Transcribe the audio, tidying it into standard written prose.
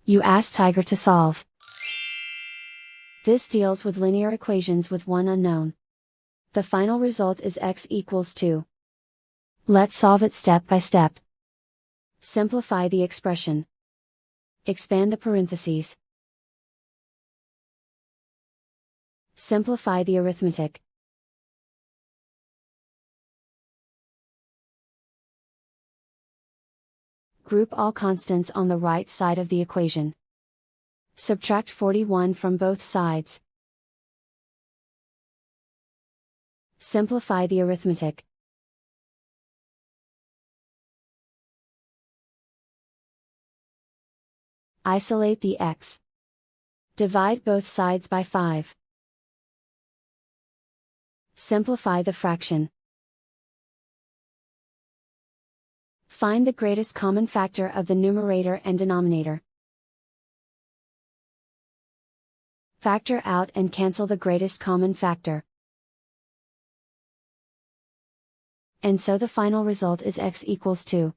You ask Tiger to solve. This deals with linear equations with one unknown. The final result is x equals 2. Let's solve it step by step. Simplify the expression. Expand the parentheses. Simplify the arithmetic. Group all constants on the right side of the equation. Subtract 41 from both sides. Simplify the arithmetic. Isolate the x. Divide both sides by 5. Simplify the fraction. Find the greatest common factor of the numerator and denominator. Factor out and cancel the greatest common factor. And so the final result is x equals 2.